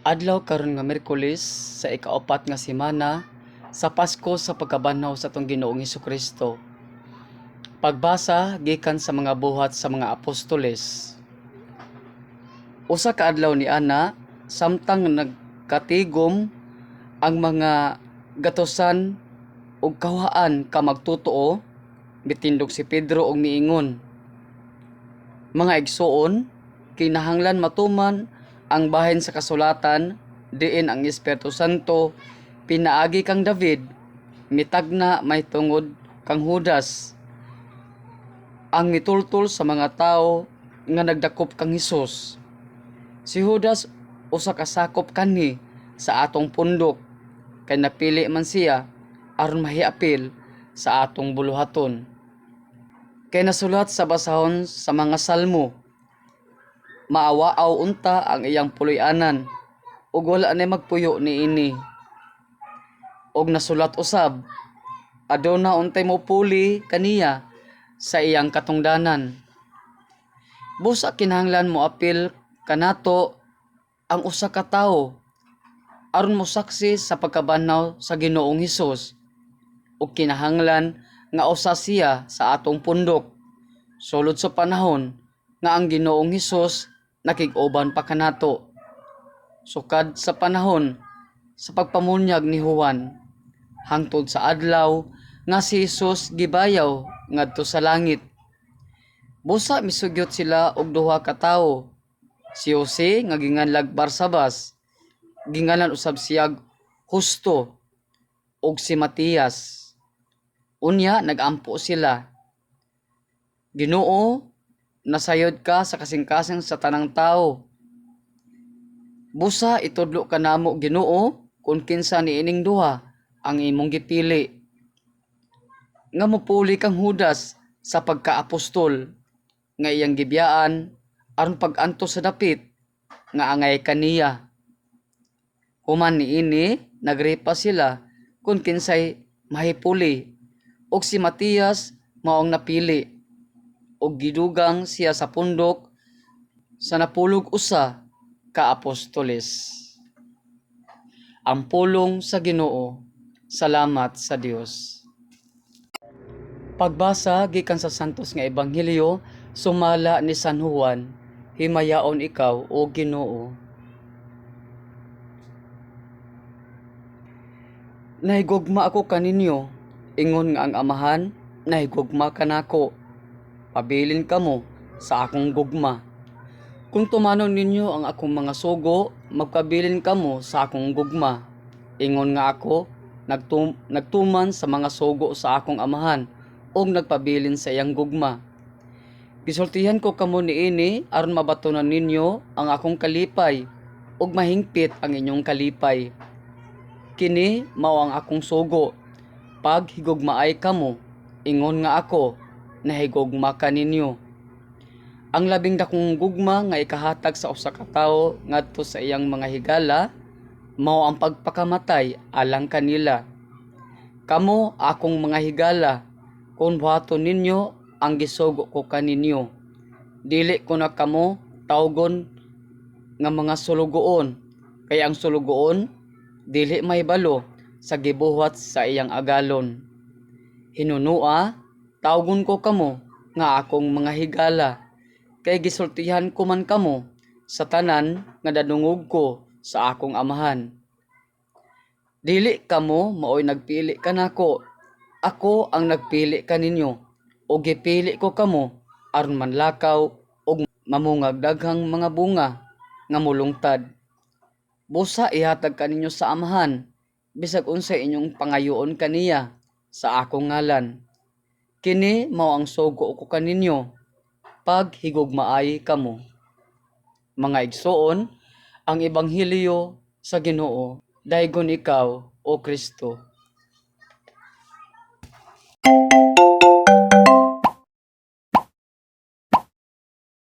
Adlaw karon nga Miyerkules sa ikaapat nga semana sa Pasko sa pagkabanhaw sa atong Ginoong Hesukristo. Pagbasa gikan sa mga buhat sa mga apostoles. Usa ka adlaw ni ana samtang nagkatigom ang mga gatosan ug kawhaan ka magtotoo, mitindog si Pedro og miingon, "Mga igsoon, kinahanglan matuman ang bahin sa kasulatan diin ang Espiritu Santo pinaagi kang David mitagna may tungod kang Judas ang mitultol sa mga tawo nga nagdakop kang Hesus. Si Judas usa ka sakop kanhi sa atong pundok kay napili man siya aron mahiapil sa atong buluhaton. Kay nasulat sa basahon sa mga salmo, maawaaw unta ang iyang puloy-anan ug wala na magpuyo niini. Og nasulat usab, aduna untay mopuli kaniya sa iyang katungdanan. Busa kinahanglan mo apil kanato ang usa ka tawo aron mosaksi sa pagkabanhaw sa Ginoong Hesus, ug kinahanglan nga usa siya sa atong pundok sulod sa panahon nga ang Ginoong Hesus nakig-uban pa kanato sukad sa panahon sa pagpamunyag ni Juan hangtod sa adlaw nga si Hesus gibayaw ngadto sa langit. Busa misugyot sila og duha ka tawo, si Jose nga ginganlag Barsabas, gingalan usab siyag Justo, ug si Matias. Unya nagampo sila, "Ginoo, nasayod ka sa kasing-kasing sa tanang tawo. Busa itudlo ka namo, Ginoo, kung kinsa niining duha ang imong gipili. Nga mopuli kang Judas sa pagkaapostol nga iyang gibiyaan aron pag-anto sa dapit nga angay kaniya." Human niini nagripa sila kung kinsay mahipuli, ug si Matias maong napili, ug gidugang siya sa pundok sa napulog usa ka apostoles. Ang pulong sa Ginoo. Salamat sa Dios. Pagbasa gikan sa santos nga ebanghelyo sumala ni San Juan. Himayaon ikaw, O Ginoo. Nahigugma ako kaninyo, ingon nga ang amahan, nahigugma kanako. Pabilin kamo sa akong gugma. Kung tumanon ninyo ang akong mga sugo, magpabilin kamo sa akong gugma. Ingon nga ako, nagtuman sa mga sugo sa akong amahan, ug nagpabilin sa iyang gugma. Gisultihan ko kamo niini aron mabatunan ninyo ang akong kalipay, ug mahingpit ang inyong kalipay. Kini mao ang akong sugo, pag higugmaay kamo, ingon nga ako, nahigugma ka ninyo. Ang labing dakong gugma nga ikahatag sa usa ka tawo ngadto sa iyang mga higala mao ang pagpakamatay alang kanila. Kamo akong mga higala, kung buhaton ninyo ang gisugo ko kaninyo. Dili ko na kamo tawgon nga mga sulugoon, kay ang sulugoon dili mahibalo sa gibuhat sa iyang agalon. Hinunua, tawgon ko kamo nga akong mga higala, kay gisultihan ko man kamo sa tanan nga dadungog ko sa akong amahan. Dili kamo maoy nagpili kanako, ako ang nagpili kaninyo, o gipili ko kamo aron manlakaw og mamungag daghang mga bunga nga mulungtad. Busa ihatag kaninyo sa amahan, bisag unsay inyong pangayoon kaniya sa akong ngalan. Kini mao ang sugo ko kaninyo, pag higugmaay kamo. Mga igsoon, ang ebanghelyo sa Ginoo. Daygon ikaw, O Kristo.